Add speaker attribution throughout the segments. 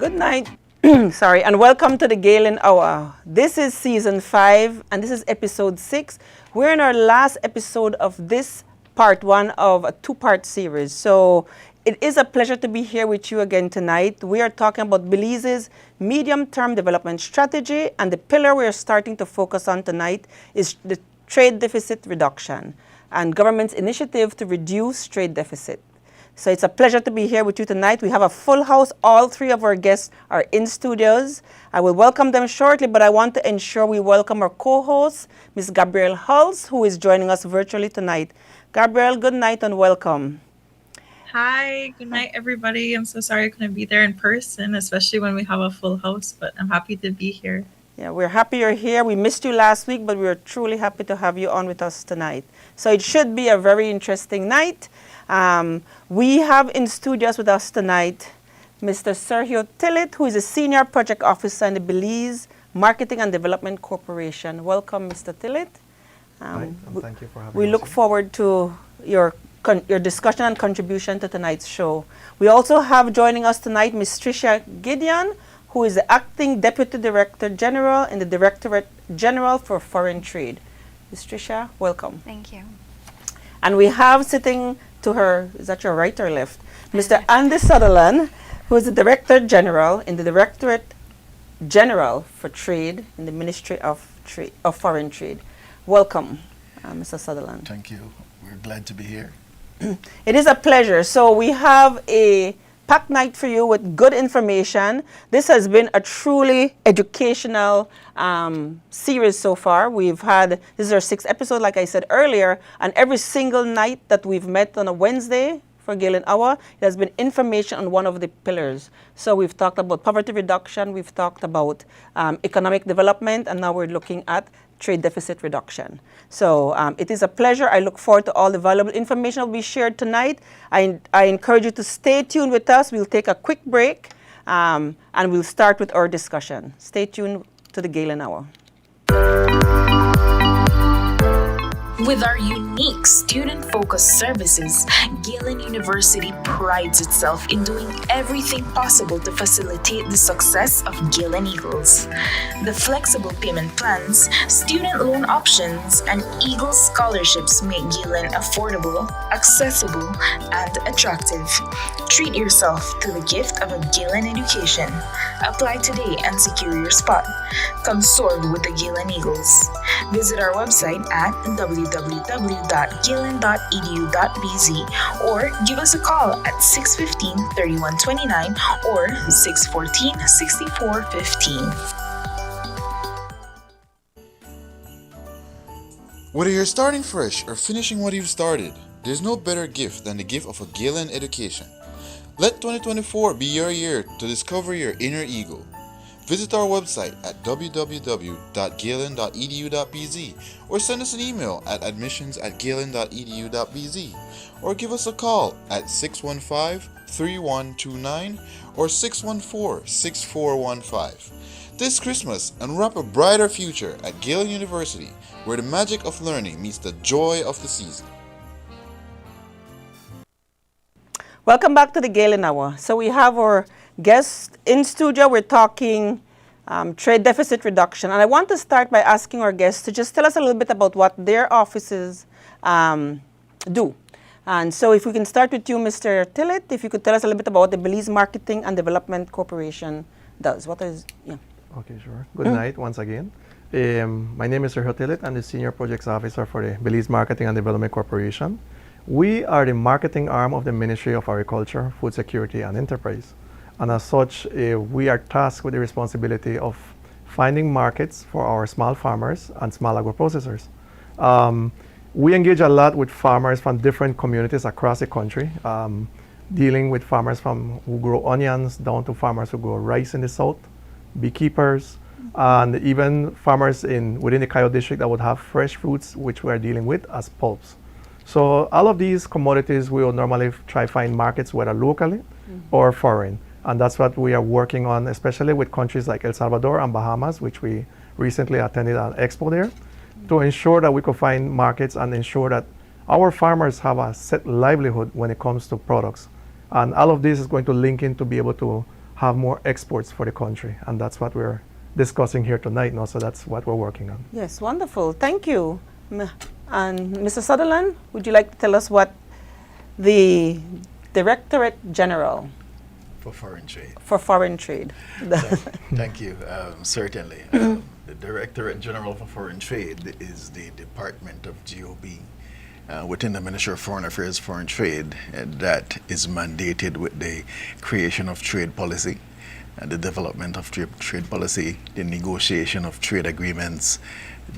Speaker 1: Good night. Sorry, and welcome to the Galen Hour. This is season 5, and this is episode 6. We're in our last episode of this part 1 of a 2-part series. So it is a pleasure to be here with you again tonight. We are talking about Belize's medium-term development strategy, and the pillar we are starting to focus on tonight is the trade deficit reduction and government's initiative to reduce trade deficit. So it's a pleasure to be here with you tonight. We have a full house. All 3 of our guests are in studios. I will welcome them shortly, but I want to ensure we welcome our co-host, Ms. Gabrielle Hulse, who is joining us virtually tonight. Gabrielle, good night and welcome.
Speaker 2: Hi, good night, everybody. I'm so sorry I couldn't be there in person, especially when we have a full house, but I'm happy to be here.
Speaker 1: Yeah, we're happy you're here. We missed you last week, but we're truly happy to have you on with us tonight. So it should be a very interesting night. We have in studios with us tonight Mr. Sergio Tillett, who is a Senior Project Officer in the Belize Marketing and Development Corporation. Welcome, Mr. Tillett.
Speaker 3: Hi, and thank you for having
Speaker 1: we
Speaker 3: us
Speaker 1: look
Speaker 3: here.
Speaker 1: forward to your discussion and contribution to tonight's show. We also have joining us tonight Ms. Tricia Gideon, who is the Acting Deputy Director General in the Directorate General for Foreign Trade. Ms. Tricia, welcome.
Speaker 4: Thank you.
Speaker 1: And we have sitting to her, is that your right or left? Mr. Andy Sutherland, who is the Director General in the Directorate General for Trade in the Ministry of Foreign Trade. Welcome, Mr. Sutherland.
Speaker 5: Thank you. We're glad to be here.
Speaker 1: It is a pleasure. So we have a packed night for you with good information. This has been a truly educational series so far. This is our 6th episode, like I said earlier, and every single night that we've met on a Wednesday for Galen Hour, it has been information on one of the pillars. So we've talked about poverty reduction, we've talked about economic development, and now we're looking at trade deficit reduction. So it is a pleasure. I look forward to all the valuable information that will be shared tonight. I encourage you to stay tuned with us. We'll take a quick break and we'll start with our discussion. Stay tuned to the Galen Hour.
Speaker 6: With our unique student-focused services, Galen University prides itself in doing everything possible to facilitate the success of Galen Eagles. The flexible payment plans, student loan options, and Eagles scholarships make Galen affordable, accessible, and attractive. Treat yourself to the gift of a Galen education. Apply today and secure your spot. Come soar with the Galen Eagles. Visit our website at www.galen.edu.bz or give us a call at 615-3129 or 614-6415.
Speaker 5: Whether you're starting fresh or finishing what you've started, there's no better gift than the gift of a Galen education. Let 2024 be your year to discover your inner eagle. Visit our website at www.galen.edu.bz or send us an email at admissions@galen.edu.bz or give us a call at 615-3129 or 614-6415. This Christmas, unwrap a brighter future at Galen University, where the magic of learning meets the joy of the season.
Speaker 1: Welcome back to the Galen Hour. So we have our guests in studio. We're talking trade deficit reduction. And I want to start by asking our guests to just tell us a little bit about what their offices do. And so if we can start with you, Mr. Tillett, if you could tell us a little bit about what the Belize Marketing and Development Corporation does.
Speaker 3: Okay, sure. Good night once again. My name is Sergio Tillett. I'm the Senior Projects Officer for the Belize Marketing and Development Corporation. We are the marketing arm of the Ministry of Agriculture, Food Security and Enterprise. And as such, we are tasked with the responsibility of finding markets for our small farmers and small agro-processors. We engage a lot with farmers from different communities across the country, dealing with farmers who grow onions down to farmers who grow rice in the south, beekeepers, and even farmers within the Cayo district that would have fresh fruits, which we are dealing with as pulps. So all of these commodities, we will normally try to find markets, whether locally or foreign. And that's what we are working on, especially with countries like El Salvador and Bahamas, which we recently attended an expo there, to ensure that we could find markets and ensure that our farmers have a set livelihood when it comes to products. And all of this is going to link in to be able to have more exports for the country, and that's what we're discussing here tonight. Now, so that's what we're working on.
Speaker 1: Yes, wonderful. Thank you. And Mr. Sutherland, would you like to tell us what the Directorate General
Speaker 4: For foreign trade.
Speaker 1: for Foreign Trade?
Speaker 4: Thank you. Certainly. The Directorate General for Foreign Trade is the Department of GOB within the Ministry of Foreign Affairs, Foreign Trade that is mandated with the creation of trade policy, the development of trade policy, the negotiation of trade agreements,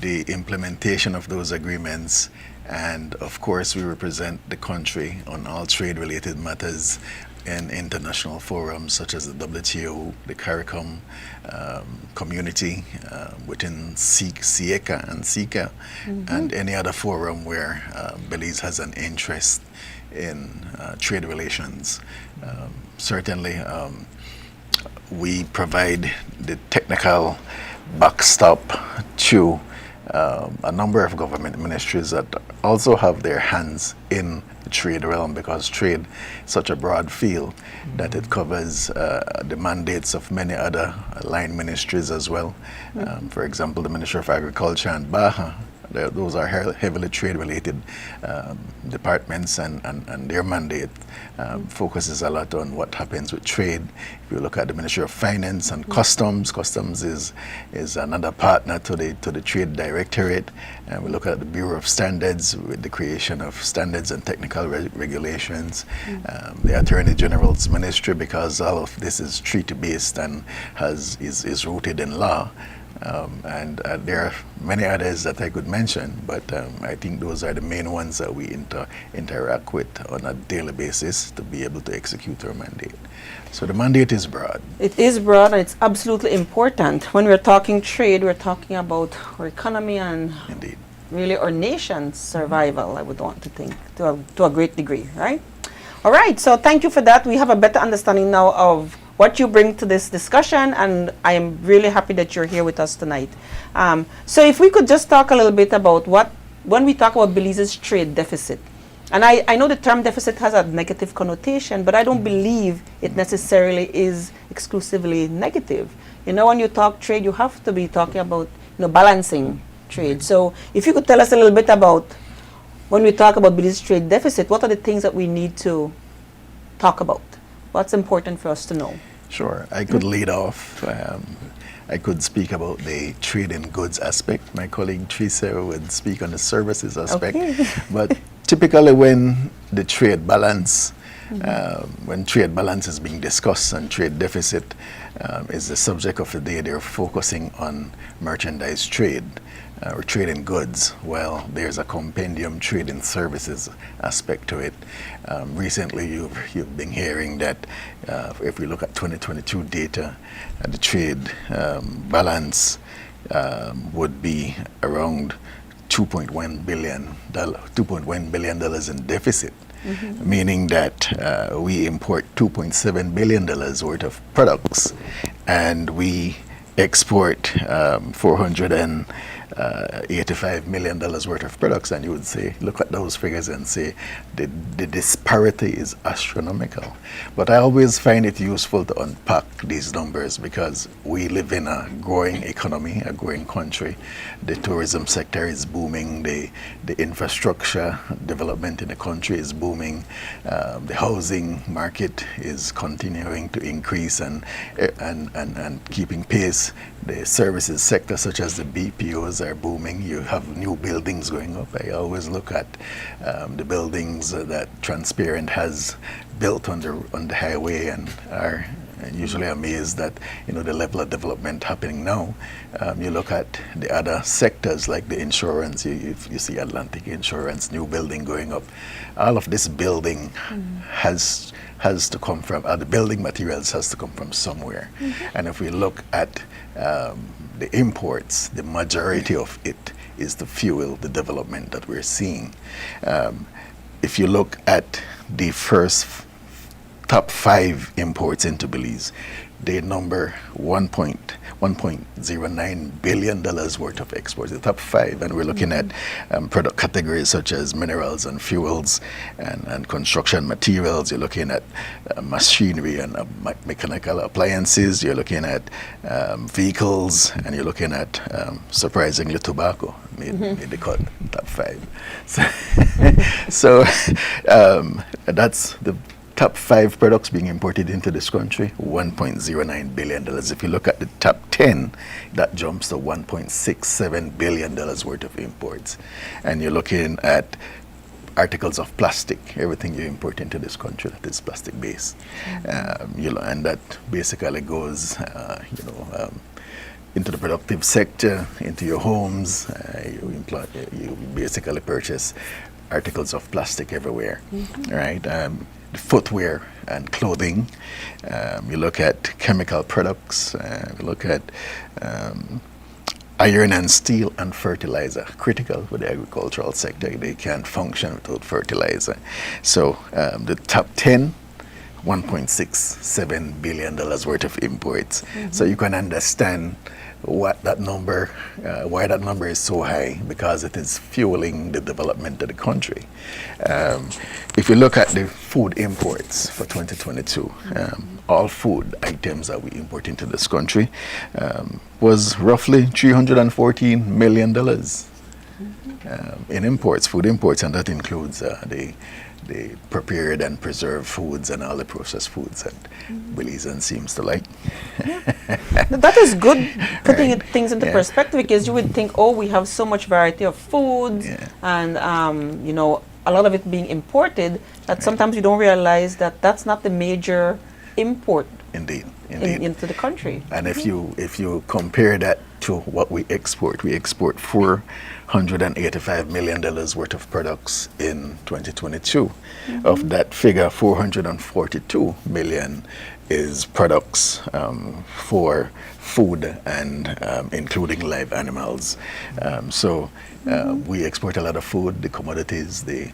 Speaker 4: the implementation of those agreements, and of course we represent the country on all trade-related matters in international forums such as the WTO, the CARICOM community within SIECA and SICA, and any other forum where Belize has an interest in trade relations. Certainly, we provide the technical backstop to a number of government ministries that also have their hands in the trade realm, because trade is such a broad field that it covers the mandates of many other line ministries as well. For example, the Ministry of Agriculture and BAHA, those are heavily trade-related departments, and their mandate focuses a lot on what happens with trade. If you look at the Ministry of Finance and Customs, Customs is another partner to the Trade Directorate. And we look at the Bureau of Standards with the creation of standards and technical regulations. The Attorney General's Ministry, because all of this is treaty-based and is rooted in law. And there are many others that I could mention, but I think those are the main ones that we interact with on a daily basis to be able to execute our mandate. So the mandate is broad.
Speaker 1: It is broad, and it's absolutely important. When we're talking trade, we're talking about our economy and
Speaker 4: Indeed.
Speaker 1: really our nation's survival, I would want to think, to a great degree, right? All right, so thank you for that. We have a better understanding now of what you bring to this discussion, and I am really happy that you're here with us tonight. So if we could just talk a little bit about when we talk about Belize's trade deficit, and I know the term deficit has a negative connotation, but I don't believe it necessarily is exclusively negative. You know, when you talk trade, you have to be talking about, balancing trade. So if you could tell us a little bit about, when we talk about Belize's trade deficit, what are the things that we need to talk about? What's important for us to know?
Speaker 4: Sure. I could lead off. I could speak about the trade in goods aspect. My colleague Teresa would speak on the services aspect.
Speaker 1: Okay.
Speaker 4: But typically when the trade balance, when trade balance is being discussed and trade deficit is the subject of the day, they're focusing on merchandise trade. Or trade in goods. Well, there's a compendium trade in services aspect to it. Recently, you've been hearing that if we look at 2022 data, the trade balance would be around $2.1 billion in deficit. Meaning that we import $2.7 billion worth of products, and we export $485 million worth of products, and you would say, look at those figures and say the disparity is astronomical. But I always find it useful to unpack these numbers, because we live in a growing economy, a growing country. The tourism sector is booming, the infrastructure development in the country is booming, the housing market is continuing to increase and keeping pace. The services sector, such as the BPOs, are booming. You have new buildings going up. I always look at the buildings that Transparent has built on the highway, and are usually amazed at the level of development happening now. You look at the other sectors like the insurance. You see Atlantic Insurance, new building going up. All of this building has to come from, the building materials has to come from somewhere. And if we look at the imports, the majority of it is to fuel the development that we're seeing. If you look at the first top 5 imports into Belize, they number $1.09 billion worth of exports, the top 5. And we're looking at product categories such as minerals and fuels and construction materials. You're looking at machinery and mechanical appliances. You're looking at vehicles, and you're looking at, surprisingly, tobacco. Made the cut, top 5. So, that's the top 5 products being imported into this country, $1.09 billion. If you look at the top 10, that jumps to $1.67 billion worth of imports. And you're looking at articles of plastic, everything you import into this country that is plastic based. And that basically goes, into the productive sector, into your homes. You basically purchase articles of plastic everywhere, right? Footwear and clothing. You look at chemical products. You look at iron and steel and fertilizer, critical for the agricultural sector. They can't function without fertilizer. So the top 10, $1.67 billion worth of imports. So you can understand what that number, why that number is so high, because it is fueling the development of the country. If you look at the food imports for 2022, all food items that we import into this country was roughly $314 million in imports, food imports, and that includes the prepared and preserved foods and all the processed foods that Belizean seems to like.
Speaker 1: That is good, putting things into perspective, because you would think, oh, we have so much variety of foods and, a lot of it being imported, that sometimes you don't realize that that's not the major import
Speaker 4: Indeed.
Speaker 1: into the country.
Speaker 4: And if you compare that to what we export $485 million worth of products in 2022. Of that figure, 442 million is products for food and including live animals. We export a lot of food, the commodities, the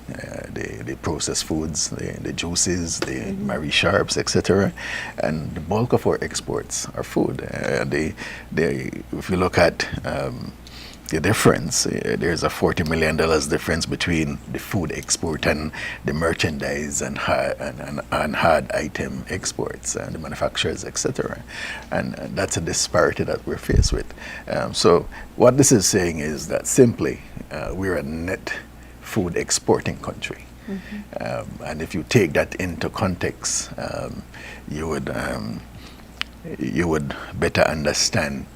Speaker 4: processed foods, the juices, the Marie Sharps, etc. And the bulk of our exports are food. If you look at the difference, there's a $40 million difference between the food export and the merchandise and hard item exports and the manufacturers, etc. And that's a disparity that we're faced with. So what this is saying is that simply we're a net food exporting country. And if you take that into context, you would better understand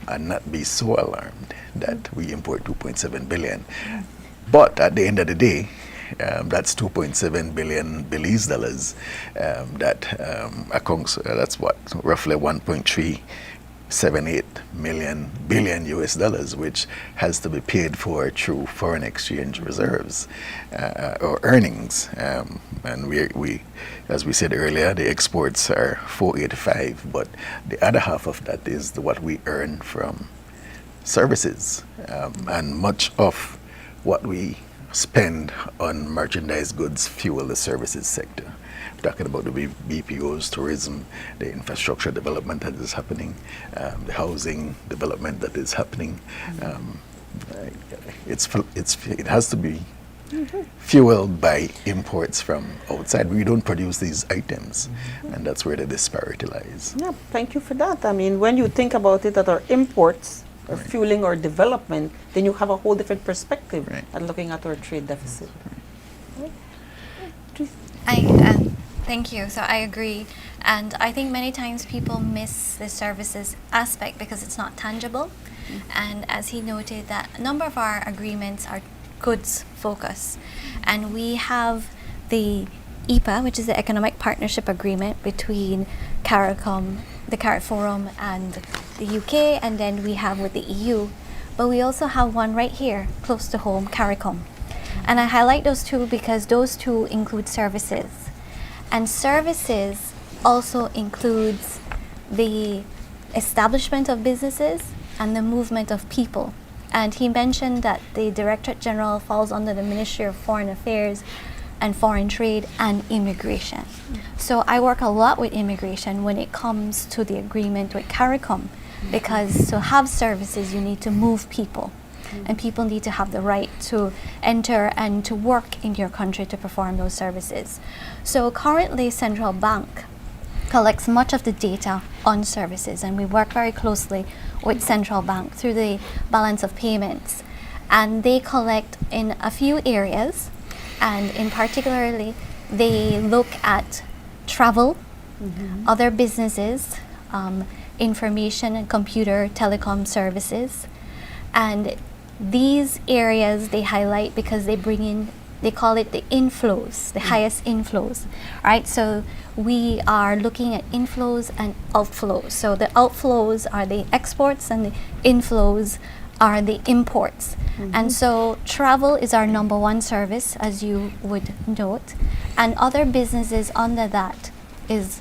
Speaker 4: and not be so alarmed that we import 2.7 billion. But at the end of the day, that's 2.7 billion Belize dollars. That's what, roughly 1.378 billion US dollars, which has to be paid for through foreign exchange reserves or earnings. And we, as we said earlier, the exports are 485, but the other half of that is what we earn from services. And much of what we spend on merchandise goods fuel the services sector. We're talking about the BPOs, tourism, the infrastructure development that is happening, the housing development that is happening. It has to be fueled by imports from outside. We don't produce these items, and that's where the disparity lies.
Speaker 1: Yeah, thank you for that. I mean, when you think about it, that our imports are fueling our development, then you have a whole different perspective at looking at our trade deficit.
Speaker 7: Thank you. So I agree. And I think many times people miss the services aspect because it's not tangible. And as he noted, that a number of our agreements are goods focus. And we have the EPA, which is the Economic Partnership Agreement between CARICOM, the CARIC Forum, and the UK, and then we have with the EU. But we also have one right here, close to home, CARICOM. And I highlight those two because those two include services. And services also includes the establishment of businesses and the movement of people. And he mentioned that the Directorate General falls under the Ministry of Foreign Affairs, and foreign trade and immigration. So I work a lot with immigration when it comes to the agreement with CARICOM, because to have services you need to move people, and people need to have the right to enter and to work in your country to perform those services. So currently Central Bank collects much of the data on services, and we work very closely with Central Bank through the balance of payments, and they collect in a few areas, and in particularly they look at travel, other businesses, information and computer telecom services, and these areas they highlight because they bring in, they call it the inflows, the highest inflows, right? So we are looking at inflows and outflows. So the outflows are the exports and the inflows are the imports. And so travel is our number one service, as you would note, and other businesses under that is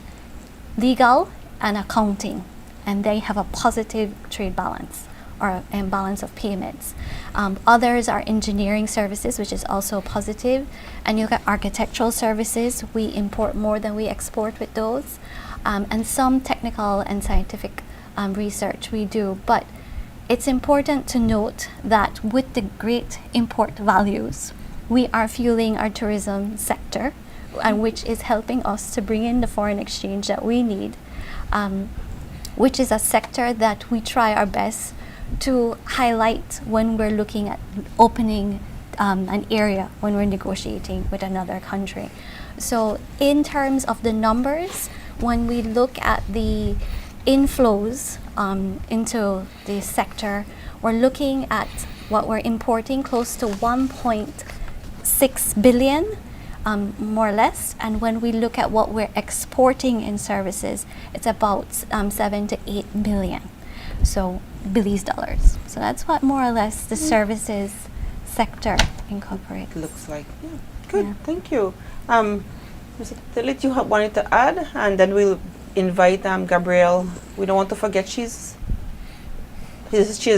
Speaker 7: legal and accounting, and they have a positive trade balance or balance of payments. Others are engineering services, which is also positive, and you look at architectural services, we import more than we export with those, and some technical and scientific research we do. But it's important to note that with the great import values, we are fueling our tourism sector, and which is helping us to bring in the foreign exchange that we need, which is a sector that we try our best to highlight when we're looking at opening an area, when we're negotiating with another country. So in terms of the numbers, when we look at the inflows into the sector, we're looking at what we're importing, close to 1.6 billion, more or less. And when we look at what we're exporting in services, it's about 7 to 8 billion. So Belize dollars. So that's what more or less the services sector incorporates.
Speaker 1: Looks like. Yeah. Good.
Speaker 7: Yeah.
Speaker 1: Thank you. Mr. Tillit, you wanted to add, and then we'll invite Gabrielle. We don't want to forget she has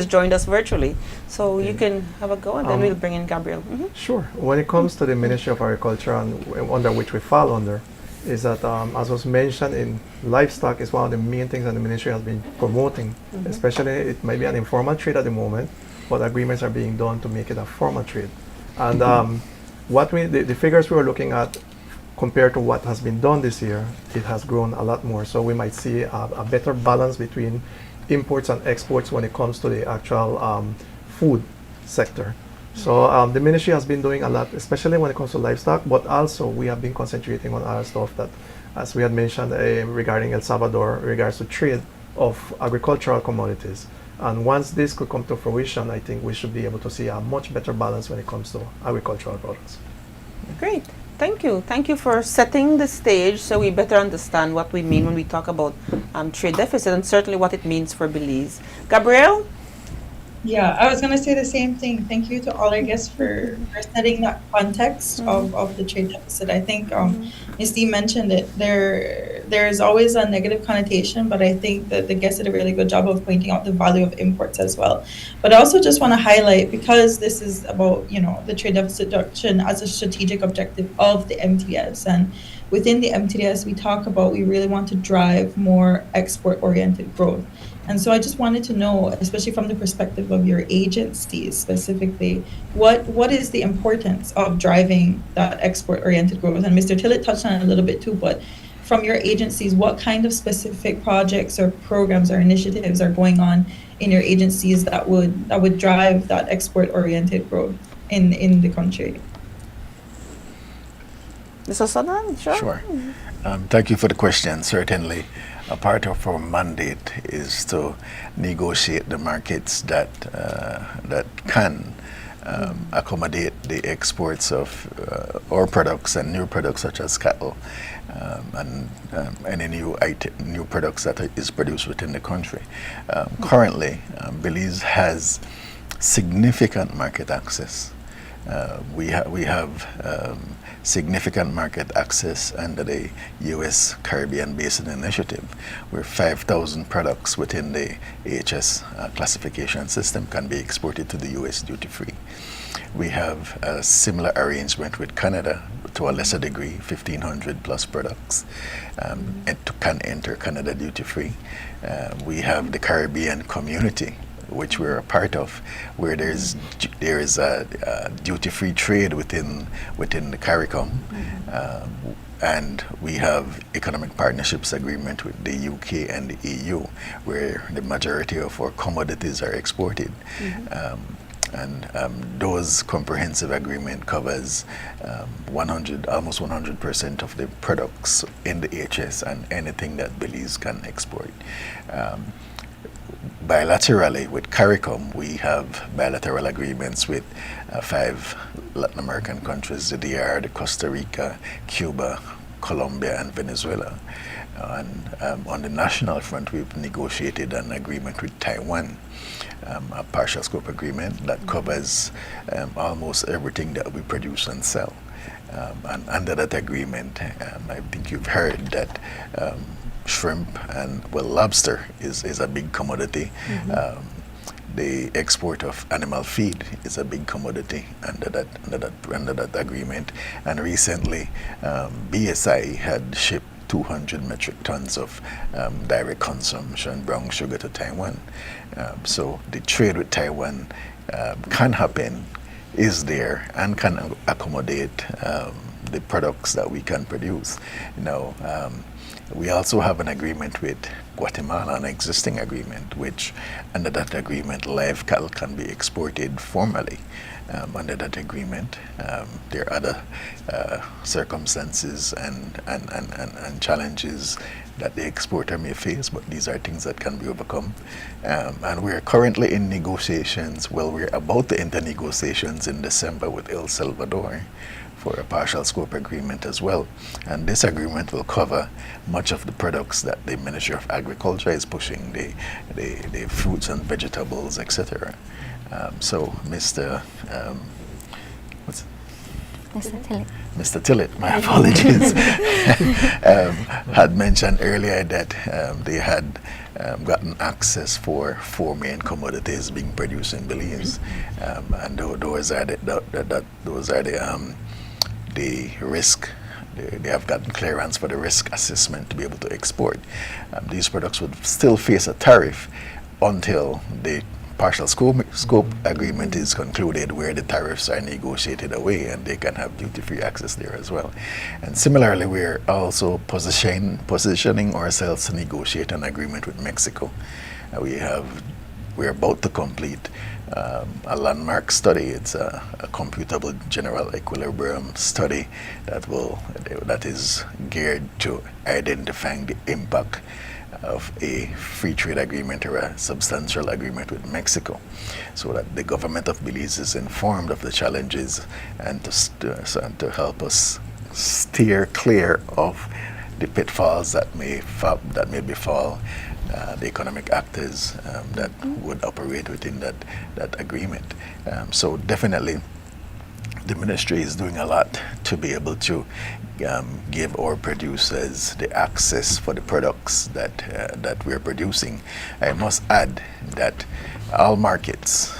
Speaker 1: joined us virtually, so you can have a go, and then we'll bring in Gabrielle.
Speaker 3: Sure. When it comes to the Ministry of Agriculture, and under which we fall under, is that, as was mentioned, in livestock is one of the main things that the ministry has been promoting. Especially, it may be an informal trade at the moment, but agreements are being done to make it a formal trade. And the figures we were looking at compared to what has been done this year, it has grown a lot more. So we might see a better balance between imports and exports when it comes to the actual food sector. So the ministry has been doing a lot, especially when it comes to livestock, but also we have been concentrating on other stuff that, as we had mentioned regarding El Salvador, regards to trade of agricultural commodities. And once this could come to fruition, I think we should be able to see a much better balance when it comes to agricultural products.
Speaker 1: Great. Thank you. Thank you for setting the stage so we better understand what we mean when we talk about trade deficit, and certainly what it means for Belize. Gabrielle?
Speaker 2: Yeah, I was going to say the same thing. Thank you to all our guests for setting that context of the trade deficit. I think Ms. D mentioned it. There's always a negative connotation, but I think that the guests did a really good job of pointing out the value of imports as well. But I also just want to highlight, because this is about, the trade deficit reduction as a strategic objective of the MTS. And within the MTS, we talk about we really want to drive more export-oriented growth. And so I just wanted to know, especially from the perspective of your agencies specifically, what is the importance of driving that export-oriented growth? And Mr. Tillett touched on it a little bit too, but from your agencies, what kind of specific projects or programs or initiatives are going on in your agencies that would drive that export-oriented growth in the country?
Speaker 1: Mr. Sodan, sure.
Speaker 4: Sure. Thank you for the question. Certainly, a part of our mandate is to negotiate the markets that can accommodate the exports of our products and new products such as cattle and any new products that is produced within the country. Currently, Belize has significant market access. We have significant market access under the U.S. Caribbean Basin Initiative, where 5,000 products within the AHS classification system can be exported to the U.S. duty-free. We have a similar arrangement with Canada to a lesser degree, 1,500 plus products can enter Canada duty-free. We have the Caribbean community, which we're a part of, where there is a duty-free trade within the CARICOM, and we have economic partnerships agreement with the UK and the EU, where the majority of our commodities are exported. And those comprehensive agreement covers almost 100% of the products in the HS and anything that Belize can export. Bilaterally with CARICOM, we have bilateral agreements with 5 Latin American countries, the DR, the Costa Rica, Cuba, Colombia, and Venezuela. And on the national front, we've negotiated an agreement with Taiwan, a partial scope agreement that covers almost everything that we produce and sell. And under that agreement, I think you've heard that shrimp and lobster is a big commodity. The export of animal feed is a big commodity under that agreement. And recently, BSI had shipped 200 metric tons of direct consumption brown sugar to Taiwan. So the trade with Taiwan can happen, is there, and can accommodate the products that we can produce. We also have an agreement with Guatemala, an existing agreement, which under that agreement, live cattle can be exported formally. Under that agreement, there are other circumstances and challenges that the exporter may face, but these are things that can be overcome. And we're currently in negotiations. Well, we're about to enter negotiations in December with El Salvador for a partial scope agreement as well. And this agreement will cover much of the products that the Ministry of Agriculture is pushing, the fruits and vegetables, etc. So Mr. Mr. Tillett, my apologies, had mentioned earlier that they had gotten access for 4 main commodities being produced in Belize, and those are the risk. They have gotten clearance for the risk assessment to be able to export. These products would still face a tariff until the partial scope agreement is concluded, where the tariffs are negotiated away and they can have duty-free access there as well. And similarly, we're also positioning ourselves to negotiate an agreement with Mexico. We're about to complete a landmark study. It's a computable general equilibrium study that is geared to identifying the impact of a free trade agreement or a substantial agreement with Mexico, so that the government of Belize is informed of the challenges and to help us steer clear of the pitfalls that may befall the economic actors that would operate within that agreement. So definitely the ministry is doing a lot to be able to give our producers the access for the products that we're producing. I must add that all markets,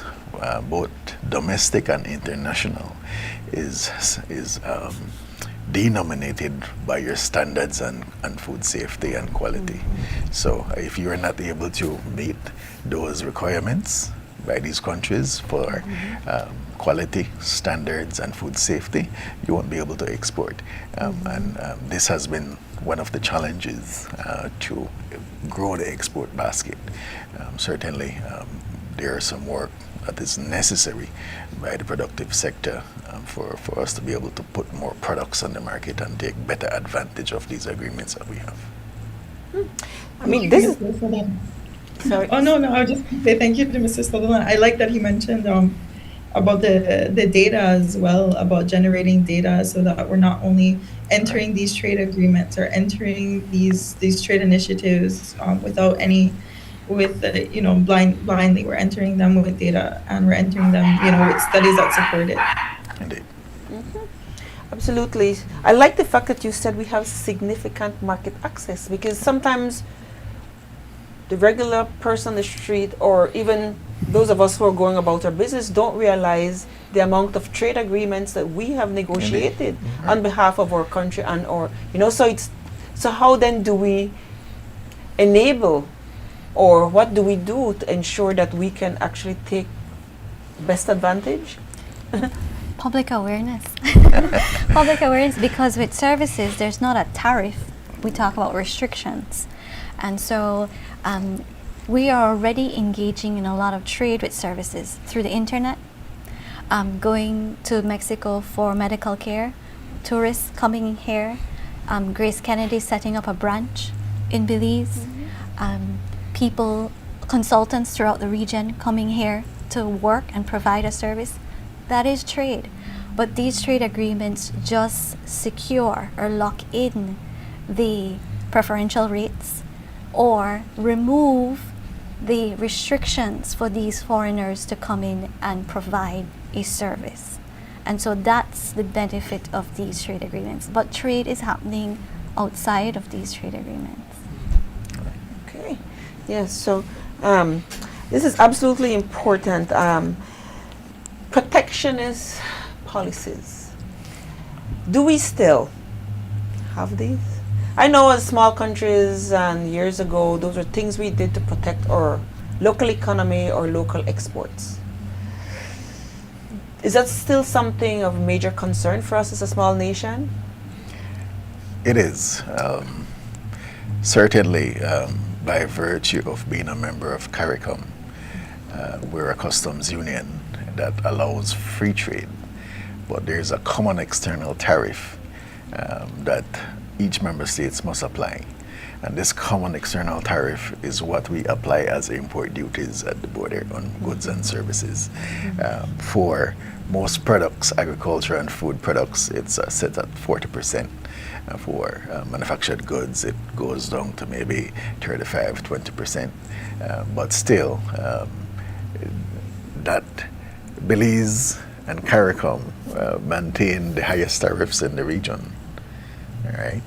Speaker 4: both domestic and international, is denominated by your standards and food safety and quality. So if you are not able to meet those requirements by these countries for quality standards and food safety, you won't be able to export. And this has been one of the challenges to grow the export basket. Certainly, there is some work that is necessary by the productive sector for us to be able to put more products on the market and take better advantage of these agreements that we have.
Speaker 1: I mean, this is... Sorry.
Speaker 2: Oh, no, I was just going to say thank you to Mr. Sutherland. I like that he mentioned about the data as well, about generating data, so that we're not only entering these trade agreements or entering these trade initiatives blindly. We're entering them with data, and we're entering them, with studies that support it.
Speaker 4: Indeed.
Speaker 1: Absolutely. I like the fact that you said we have significant market access, because sometimes the regular person on the street, or even those of us who are going about our business, don't realize the amount of trade agreements that we have negotiated on behalf of our country and or so how then do we enable, or what do we do to ensure that we can actually take best advantage?
Speaker 7: Public awareness. Public awareness, because with services, there's not a tariff. We talk about restrictions. And so we are already engaging in a lot of trade with services through the internet, going to Mexico for medical care, tourists coming here, Grace Kennedy setting up a branch in Belize, people, consultants throughout the region coming here to work and provide a service. That is trade. But these trade agreements just secure or lock in the preferential rates or remove the restrictions for these foreigners to come in and provide a service. And so that's the benefit of these trade agreements. But trade is happening outside of these trade agreements.
Speaker 1: Okay. Yes, so this is absolutely important. Protectionist policies. Do we still have these? I know as small countries and years ago, those were things we did to protect our local economy or local exports. Is that still something of major concern for us as a small nation?
Speaker 4: It is. Certainly, by virtue of being a member of CARICOM, we're a customs union that allows free trade, but there's a common external tariff that each member states must apply. And this common external tariff is what we apply as import duties at the border on goods and services. For most products, agriculture and food products, it's set at 40%. For manufactured goods, it goes down to maybe 35, 20%. But still, that Belize and CARICOM maintain the highest tariffs in the region. Right?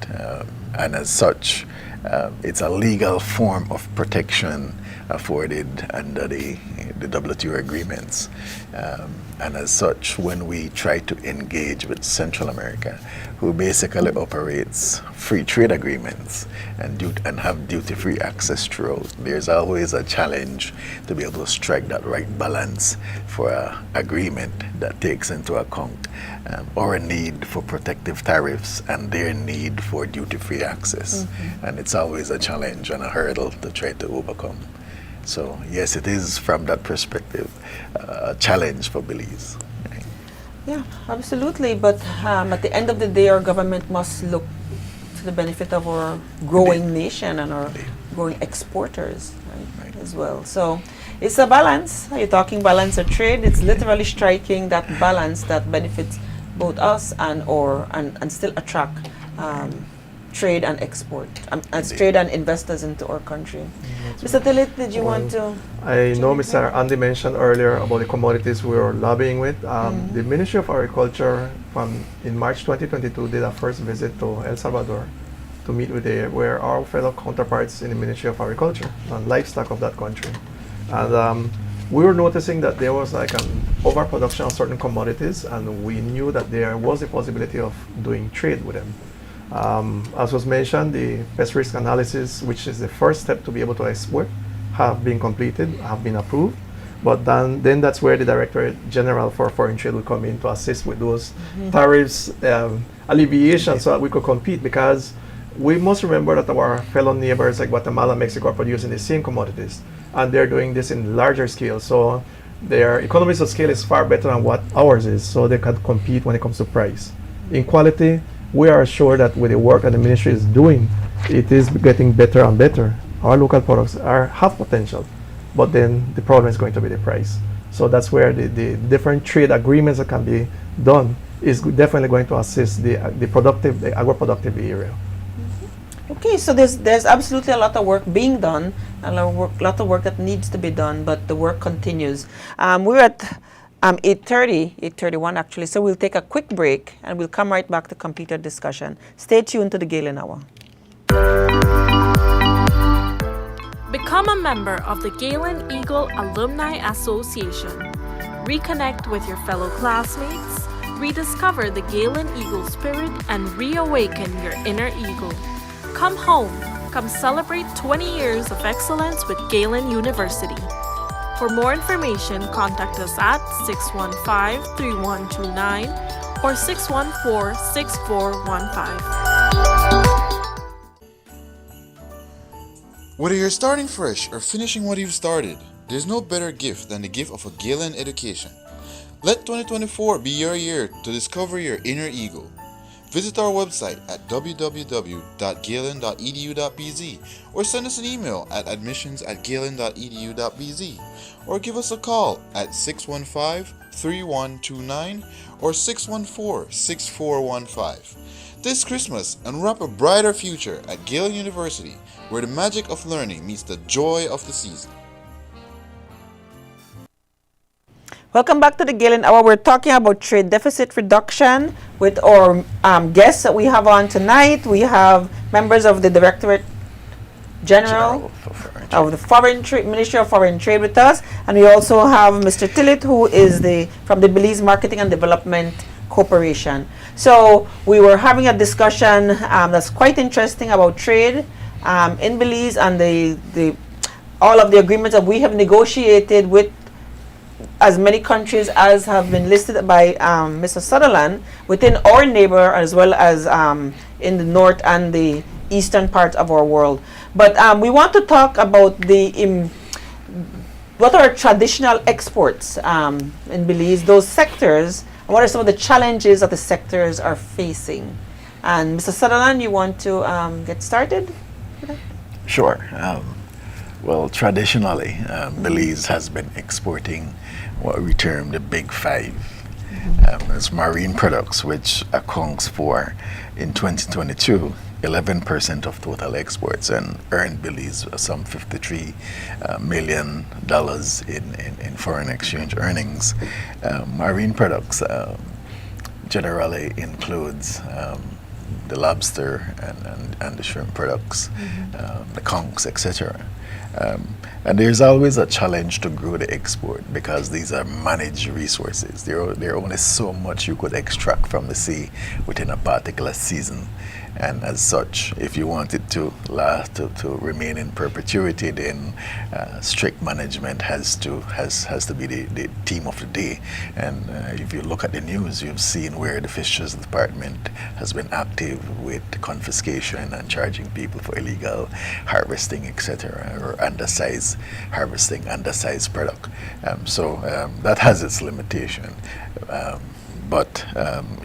Speaker 4: And as such, it's a legal form of protection afforded under the WTO agreements. And as such, when we try to engage with Central America, who basically operates free trade agreements and have duty-free access throughout, there's always a challenge to be able to strike that right balance for an agreement that takes into account our need for protective tariffs and their need for duty-free access. And it's always a challenge and a hurdle to try to overcome. So yes, it is from that perspective a challenge for Belize.
Speaker 1: Yeah, absolutely. But at the end of the day, our government must look to the benefit of our growing nation and our growing exporters, right, as well. So it's a balance. You're talking balance of trade. It's literally striking that balance that benefits both us and still attract trade and export, trade and investors into our country. Mr. Tillit, did you want to?
Speaker 3: I know Mr. Andy mentioned earlier about the commodities we were lobbying with. The Ministry of Agriculture in March 2022 did a first visit to El Salvador to meet with where our fellow counterparts in the Ministry of Agriculture and livestock of that country. And we were noticing that there was like an overproduction of certain commodities, and we knew that there was a possibility of doing trade with them. As was mentioned, the pest risk analysis, which is the first step to be able to export, have been completed, have been approved. But then that's where the Director General for Foreign Trade will come in to assist with those tariffs alleviation so that we could compete, because we must remember that our fellow neighbors like Guatemala and Mexico are producing the same commodities, and they're doing this in larger scale. So their economies of scale is far better than what ours is, so they can compete when it comes to price. In quality, we are sure that with the work that the ministry is doing, it is getting better and better. Our local products have potential, but then the problem is going to be the price. So that's where the different trade agreements that can be done is definitely going to assist the agro-productive area.
Speaker 1: Okay, so there's absolutely a lot of work being done, a lot of work that needs to be done, but the work continues. We're at 8:30, 8:31 actually. So we'll take a quick break and we'll come right back to complete our discussion. Stay tuned to the Galen Hour.
Speaker 8: Become a member of the Galen Eagle Alumni Association. Reconnect with your fellow classmates, rediscover the Galen Eagle spirit, and reawaken your inner eagle. Come home. Come celebrate 20 years of excellence with Galen University. For more information, contact us at 615-3129 or 614-6415.
Speaker 5: Whether you're starting fresh or finishing what you've started, there's no better gift than the gift of a Galen education. Let 2024 be your year to discover your inner eagle. Visit our website at www.galen.edu.bz or send us an email at admissions@galen.edu.bz or give us a call at 615-3129 or 614-6415. This Christmas, unwrap a brighter future at Galen University, where the magic of learning meets the joy of the season.
Speaker 1: Welcome back to the Galen Hour. We're talking about trade deficit reduction with our guests that we have on tonight. We have members of the Directorate General of the Ministry of Foreign Trade with us, and we also have Mr. Tillett, who is from the Belize Marketing and Development Corporation. So we were having a discussion that's quite interesting about trade in Belize and all of the agreements that we have negotiated with as many countries as have been listed by Mr. Sutherland within our neighbor, as well as in the north and the eastern part of our world. But we want to talk about what are traditional exports in Belize, those sectors, and what are some of the challenges that the sectors are facing. And Mr. Sutherland, you want to get started?
Speaker 4: Sure. Well, traditionally, Belize has been exporting what we term the Big Five. It's marine products, which accounts for, in 2022, 11% of total exports and earned Belize some $53 million in foreign exchange earnings. Marine products generally includes the lobster and the shrimp products, the conchs, etc. And there's always a challenge to grow the export because these are managed resources. There are only so much you could extract from the sea within a particular season. And as such, if you want it to last, to remain in perpetuity, then strict management has to be the theme of the day. And if you look at the news, you've seen where the Fisheries Department has been active with confiscation and charging people for illegal harvesting, etc., or undersized harvesting, undersized product. So that has its limitation. But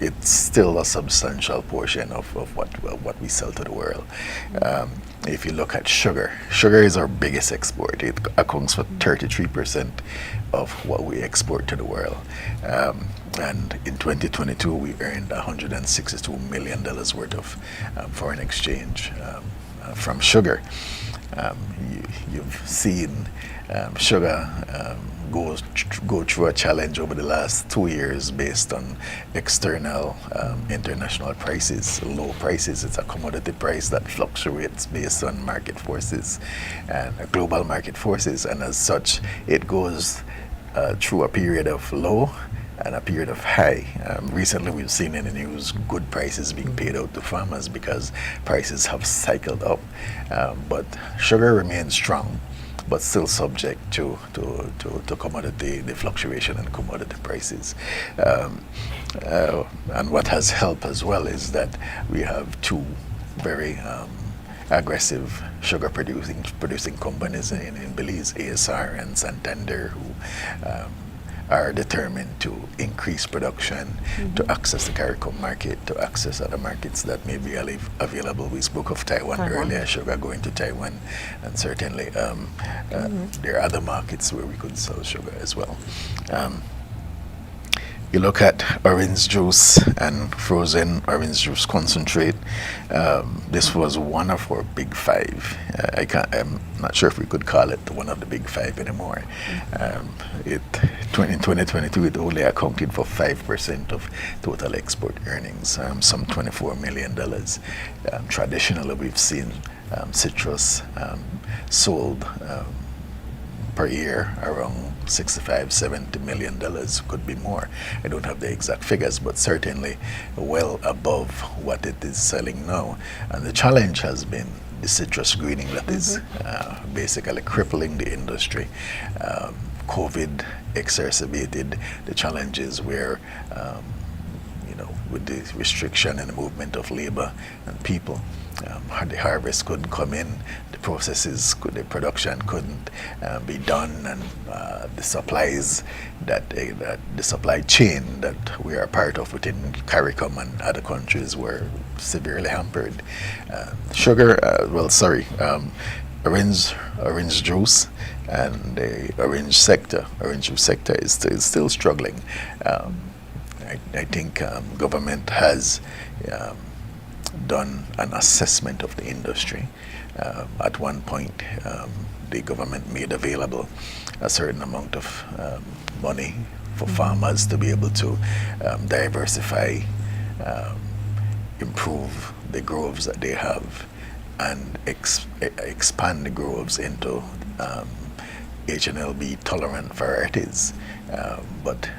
Speaker 4: it's still a substantial portion of what we sell to the world. If you look at sugar is our biggest export. It accounts for 33% of what we export to the world. And in 2022, we earned $162 million worth of foreign exchange from sugar. You've seen sugar go through a challenge over the last 2 years based on external international prices, low prices. It's a commodity price that fluctuates based on market forces and global market forces, and as such it goes through a period of low and a period of high. Recently we've seen in the news good prices being paid out to farmers because prices have cycled up, but sugar remains strong, but still subject to commodity, the fluctuation in commodity prices. And what has helped as well is that we have two very aggressive sugar producing companies in Belize, ASR and Santander, who are determined to increase production, to access the CARICOM market, to access other markets that may be available. We spoke of Taiwan earlier, sugar going to Taiwan, and certainly there are other markets where we could sell sugar as well. You look at orange juice and frozen orange juice concentrate. This was one of our big five. I'm not sure if we could call it one of the big five anymore. In 2022, it only accounted for 5% of total export earnings, some $24 million. Traditionally, we've seen citrus sold per year around 65, 70 million dollars, could be more. I don't have the exact figures, but certainly well above what it is selling now. And the challenge has been the citrus greening that is basically crippling the industry. COVID exacerbated the challenges where with the restriction in the movement of labor and people, the harvest couldn't come in, the the production couldn't be done, and the supplies the supply chain that we are part of within CARICOM and other countries were severely hampered. Orange juice and the orange juice sector is still struggling. I think government has done an assessment of the industry. At one point, the government made available a certain amount of money for farmers to be able to diversify, improve the groves that they have, and expand the groves into HNLB tolerant varieties. But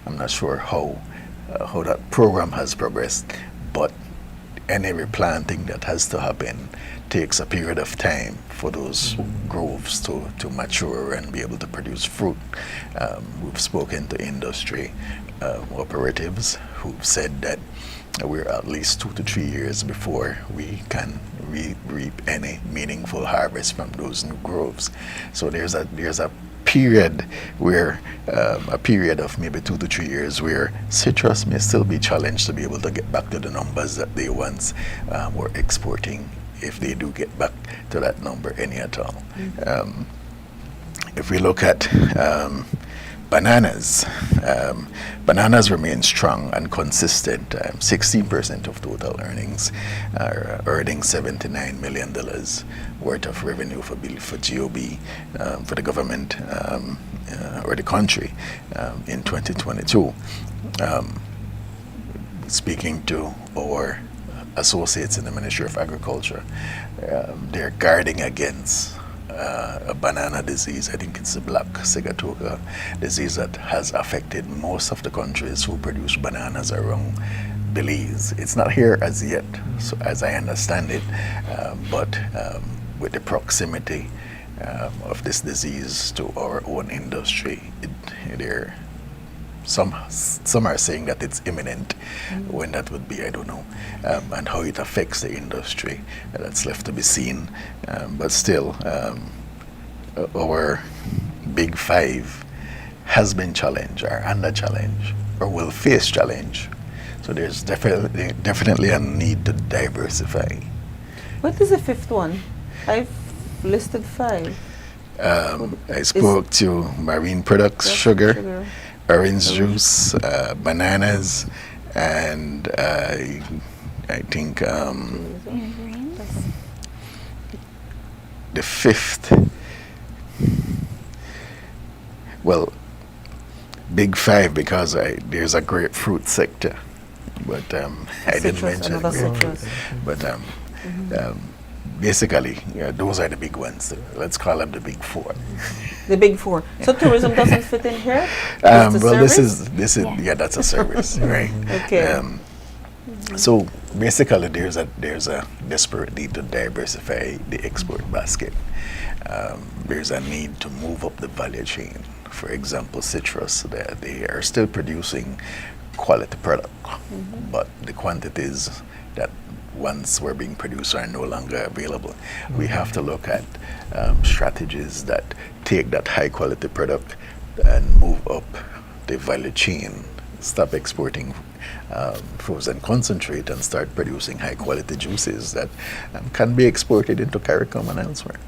Speaker 4: I'm not sure how that program has progressed. But any replanting that has to happen takes a period of time for those groves to mature and be able to produce fruit. We've spoken to industry operatives who've said that we're at least 2 to 3 years before we can reap any meaningful harvest from those new groves. So there's a period where a period of maybe 2 to 3 years where citrus may still be challenged to be able to get back to the numbers that they once were exporting, if they do get back to that number any at all. If we look at bananas, bananas remain strong and consistent. 16% of total earnings are earning $79 million worth of revenue for GOB, for the government or the country in 2022. Speaking to our associates in the Ministry of Agriculture, they're guarding against a banana disease. I think it's the black sigatoka disease that has affected most of the countries who produce bananas around Belize. It's not here as yet, so as I understand it, but with the proximity of this disease to our own industry, some are saying that it's imminent. When that would be, I don't know, and how it affects the industry, that's left to be seen. But still, our big five has been challenged, or under challenge, or will face challenge. So there's definitely a need to diversify.
Speaker 1: What is the fifth one? I've listed 5.
Speaker 4: I spoke to marine products, sugar, orange juice, bananas, and I think the fifth, well, big five, because there's a grapefruit sector, but I didn't mention grapefruit. But basically, those are the big ones. Let's call them the big 4.
Speaker 1: The big 4. So tourism doesn't fit in here?
Speaker 4: Well, this is that's a service, right?
Speaker 1: Okay.
Speaker 4: So basically, there's a desperate need to diversify the export basket. There's a need to move up the value chain. For example, citrus, they are still producing quality product, but the quantities that once were being produced are no longer available. We have to look at strategies that take that high quality product and move up the value chain, stop exporting frozen concentrate and start producing high quality juices that can be exported into CARICOM and elsewhere.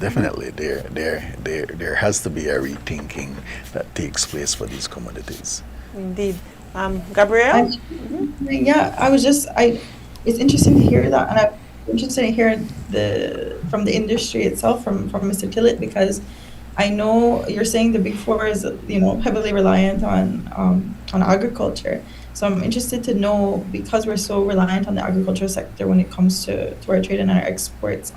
Speaker 4: Definitely there has to be a rethinking that takes place for these commodities.
Speaker 1: Indeed. Gabrielle?
Speaker 2: Yeah, it's interesting to hear that, and I'm interested to hear from the industry itself, from Mr. Tillett, because I know you're saying the Big Four is, heavily reliant on agriculture. So I'm interested to know, because we're so reliant on the agricultural sector when it comes to our trade and our exports,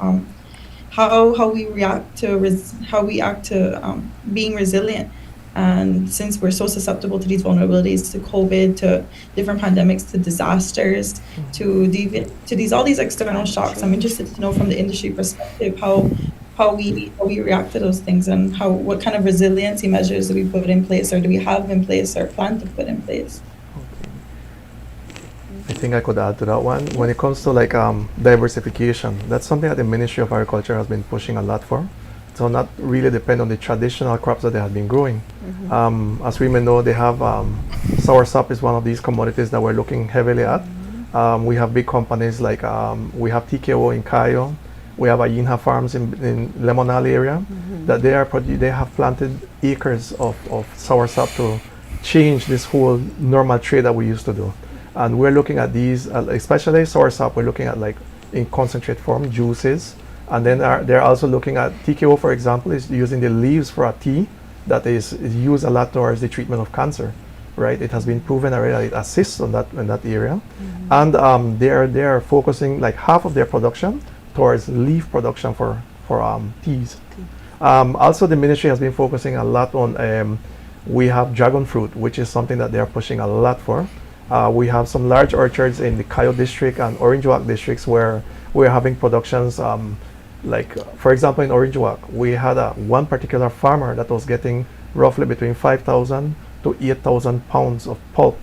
Speaker 2: how we react to how we act to being resilient. And since we're so susceptible to these vulnerabilities, to COVID, to different pandemics, to disasters, to these all these external shocks, I'm interested to know from the industry perspective how we react to those things, and what kind of resiliency measures do we put in place, or do we have in place, or plan to put in place.
Speaker 3: I think I could add to that one. When it comes to like diversification, that's something that the Ministry of Agriculture has been pushing a lot for. So not really depend on the traditional crops that they have been growing. As we may know, they have soursop is one of these commodities that we're looking heavily at. We have big companies like we have TKO in Cayo. We have Ayinha Farms in Lemonal area that they have planted acres of soursop to change this whole normal trade that we used to do. And we're looking at these, especially soursop, we're looking at like in concentrate form, juices. And then they're also looking at TKO, for example, is using the leaves for a tea that is used a lot towards the treatment of cancer, right? It has been proven already that it assists on that in that area. And they are focusing like half of their production towards leaf production for teas. Also, the ministry has been focusing a lot on, we have dragon fruit, which is something that they're pushing a lot for. We have some large orchards in the Cayo district and Orange Walk districts where we're having productions, like for example in Orange Walk, we had one particular farmer that was getting roughly between 5,000 to 8,000 pounds of pulp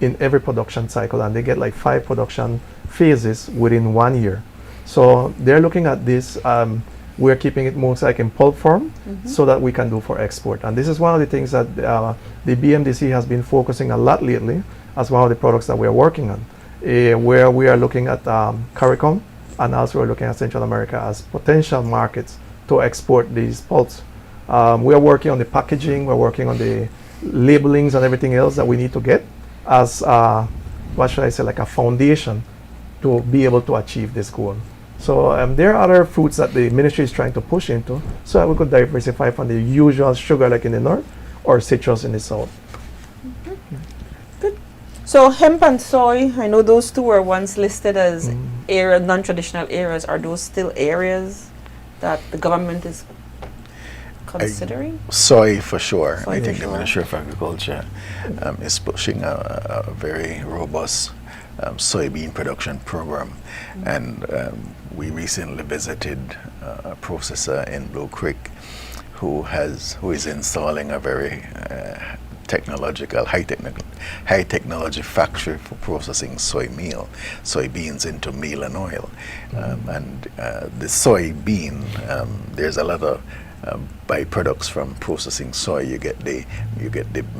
Speaker 3: in every production cycle, and they get like 5 production phases within 1 year. So they're looking at this, we're keeping it most like in pulp form so that we can do for export. And this is one of the things that the BMDC has been focusing a lot lately as one of the products that we're working on, where we are looking at CARICOM, and also we're looking at Central America as potential markets to export these pulps. We are working on the packaging, we're working on the labelings and everything else that we need to get as, what should I say, like a foundation to be able to achieve this goal. So there are other fruits that the ministry is trying to push into so that we could diversify from the usual sugar like in the north or citrus in the south.
Speaker 1: So hemp and soy, I know those two were once listed as non-traditional areas. Are those still areas that the government is considering?
Speaker 4: Soy for sure.
Speaker 1: Soy
Speaker 4: I
Speaker 1: for
Speaker 4: think
Speaker 1: sure.
Speaker 4: the Ministry of Agriculture is pushing a very robust soybean production program, and we recently visited a processor in Blue Creek who is installing a very high technology factory for processing soybeans into meal and oil. And the soybean, there's a lot of byproducts from processing soy. You get the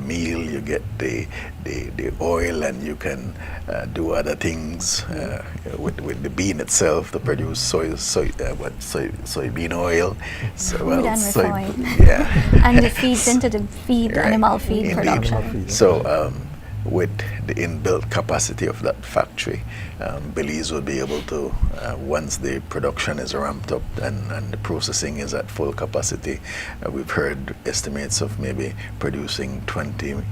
Speaker 4: meal, you get the oil, and you can do other things with the bean itself to produce soybean oil.
Speaker 7: Food and refined.
Speaker 4: Yeah.
Speaker 7: And it feeds into the animal feed
Speaker 4: Indeed.
Speaker 7: production.
Speaker 4: So with the inbuilt capacity of that factory, Belize will be able to, once the production is ramped up and the processing is at full capacity, we've heard estimates of maybe producing 20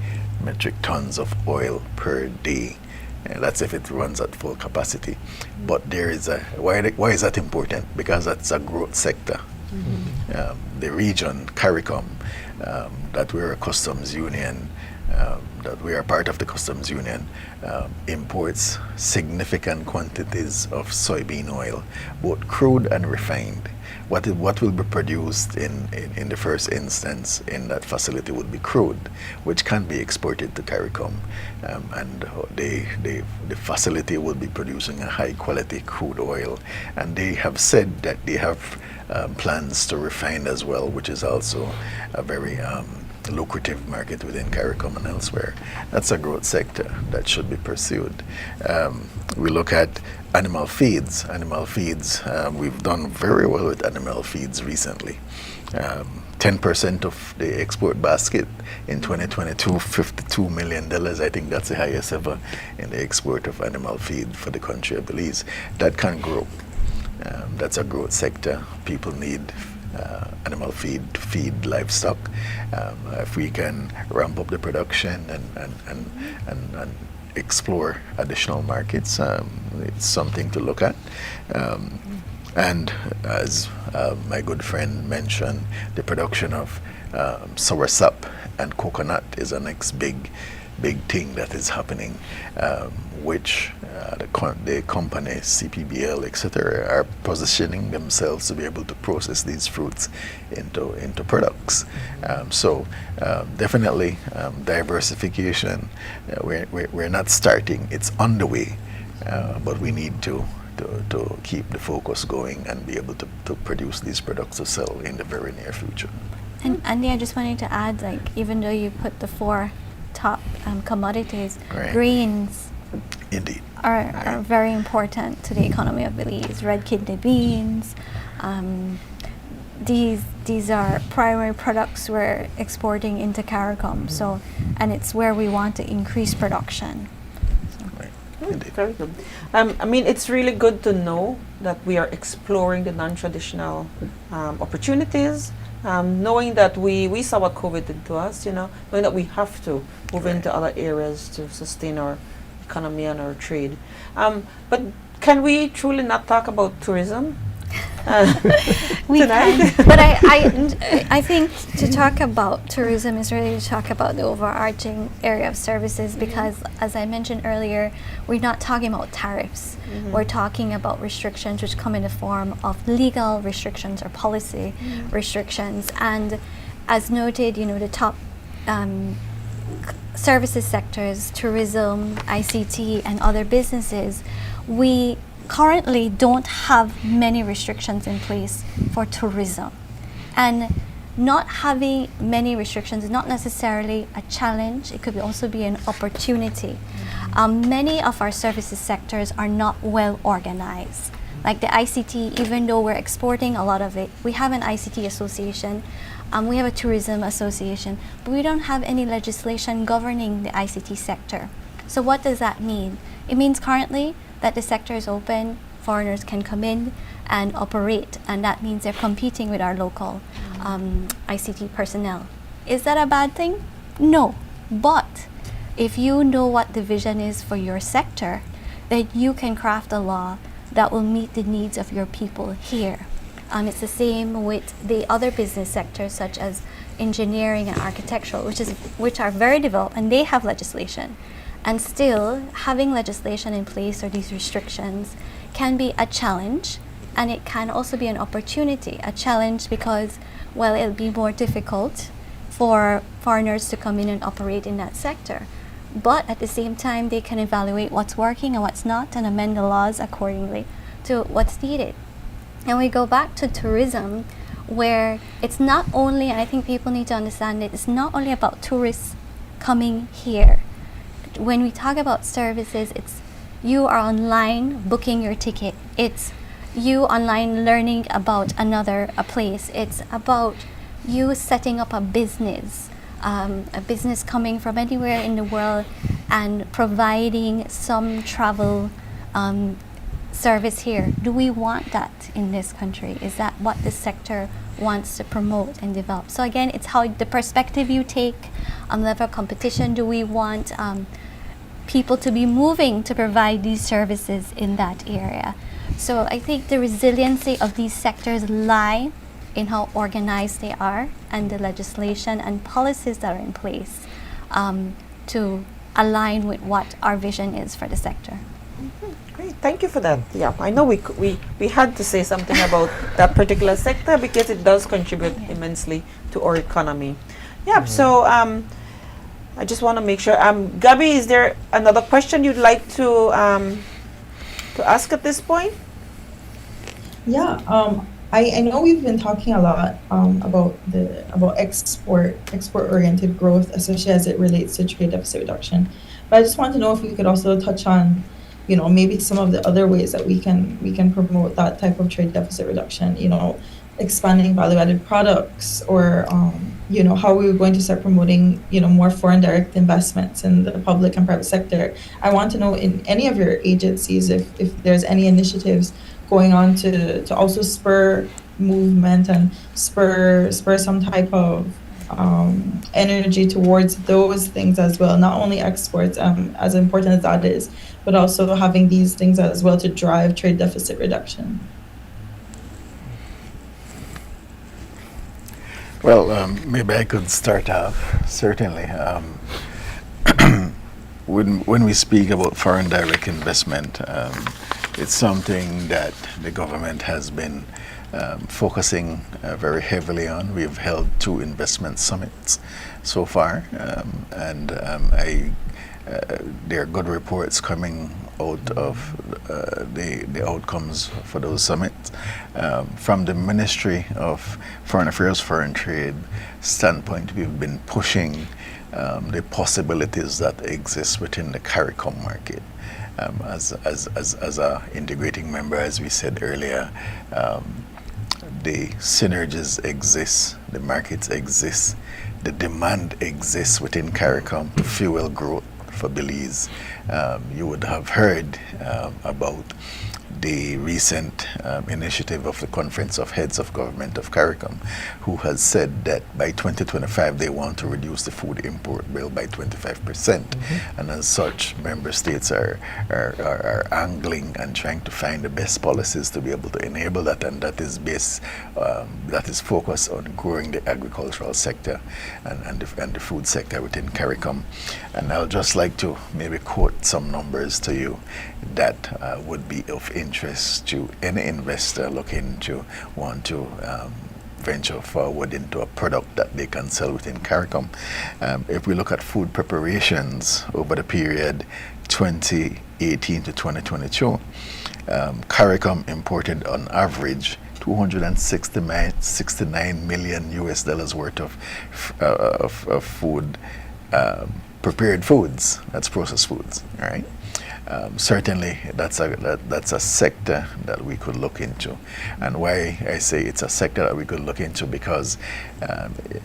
Speaker 4: metric tons of oil per day. That's if it runs at full capacity. But there is why is that important? Because that's a growth sector. The region, CARICOM, that we're a customs union, that we are part of the customs union, imports significant quantities of soybean oil, both crude and refined. What will be produced in the first instance in that facility would be crude, which can be exported to CARICOM, and the facility will be producing a high quality crude oil, and they have said that they have plans to refine as well, which is also a very lucrative market within CARICOM and elsewhere. That's a growth sector that should be pursued. We look at animal feeds. We've done very well with animal feeds recently. 10% of the export basket in 2022, $52 million. I think that's the highest ever in the export of animal feed for the country of Belize. That can grow. That's a growth sector. People need animal feed to feed livestock. If we can ramp up the production and explore additional markets, it's something to look at. And as my good friend mentioned, the production of soursop and coconut is the next big thing that is happening, which the companies, CPBL, etc., are positioning themselves to be able to process these fruits into products. So definitely diversification. We're not starting; it's underway, but we need to keep the focus going and be able to produce these products to sell in the very near future.
Speaker 7: And Andy, I just wanted to add, like, even though you put the 4 top commodities,
Speaker 4: Right.
Speaker 7: grains
Speaker 4: Indeed.
Speaker 7: are very important to the economy of Belize. Red kidney beans, these are primary products we're exporting into CARICOM. So, and it's where we want to increase production.
Speaker 4: Right.
Speaker 1: Good,
Speaker 4: Indeed.
Speaker 1: very good. I mean, it's really good to know that we are exploring the non-traditional opportunities, knowing that we saw what COVID did to us, knowing that we have to move into other areas to sustain our economy and our trade. But can we truly not talk about tourism?
Speaker 7: We
Speaker 1: Tonight?
Speaker 7: can, but I think to talk about tourism is really to talk about the overarching area of services, because as I mentioned earlier, we're not talking about tariffs. We're talking about restrictions which come in the form of legal restrictions or policy restrictions. And as noted, the top services sectors, tourism, ICT, and other businesses, we currently don't have many restrictions in place for tourism. And not having many restrictions is not necessarily a challenge, it could also be an opportunity. Many of our services sectors are not well organized. Like the ICT, even though we're exporting a lot of it, we have an ICT association, we have a tourism association, but we don't have any legislation governing the ICT sector. So what does that mean? It means currently that the sector is open, foreigners can come in and operate, and that means they're competing with our local ICT personnel. Is that a bad thing? No. But if you know what the vision is for your sector, then you can craft a law that will meet the needs of your people here. It's the same with the other business sectors, such as engineering and architectural, which are very developed, and they have legislation. And still, having legislation in place or these restrictions can be a challenge, and it can also be an opportunity. A challenge because, well, it'll be more difficult for foreigners to come in and operate in that sector. But at the same time, they can evaluate what's working and what's not and amend the laws accordingly to what's needed. And we go back to tourism, where it's not only, and I think people need to understand it, it's not only about tourists coming here. When we talk about services, it's you are online booking your ticket. It's you online learning about a place. It's about you setting up a business coming from anywhere in the world and providing some travel service here. Do we want that in this country? Is that what the sector wants to promote and develop? So again, it's how the perspective you take on level of competition. Do we want people to be moving to provide these services in that area? So I think the resiliency of these sectors lie in how organized they are and the legislation and policies that are in place to align with what our vision is for the sector.
Speaker 1: Great, thank you for that. Yeah, I know we had to say something about that particular sector because it does contribute immensely to our economy. Yeah, so I just want to make sure. Gabby, is there another question you'd like to ask at this point?
Speaker 2: Yeah, I know we've been talking a lot about export oriented growth, especially as it relates to trade deficit reduction. But I just want to know if we could also touch on, maybe some of the other ways that we can promote that type of trade deficit reduction. Expanding value added products, or how we were going to start promoting more foreign direct investments in the public and private sector. I want to know, in any of your agencies, if there's any initiatives going on to also spur movement and spur some type of energy towards those things as well. Not only exports, as important as that is, but also having these things as well to drive trade deficit reduction.
Speaker 4: Well, maybe I could start off. Certainly, when we speak about foreign direct investment, it's something that the government has been focusing very heavily on. We've held 2 investment summits so far, and there are good reports coming out of the outcomes for those summits. From the Ministry of Foreign Affairs, Foreign Trade standpoint, we've been pushing the possibilities that exist within the CARICOM market. As a integrating member, as we said earlier, the synergies exist, the markets exist, the demand exists within CARICOM to fuel growth for Belize. You would have heard about the recent initiative of the Conference of Heads of Government of CARICOM, who has said that by 2025 they want to reduce the food import bill by 25%. And as such, member states are angling and trying to find the best policies to be able to enable that, and that is focused on growing the agricultural sector and the food sector within CARICOM. And I'll just like to maybe quote some numbers to you that would be of interest to any investor looking to want to venture forward into a product that they can sell within CARICOM. If we look at food preparations over the period 2018 to 2022, CARICOM imported on average $269 million US worth of food, prepared foods. That's processed foods, all right? Certainly, that's a sector that we could look into. And why I say it's a sector that we could look into, because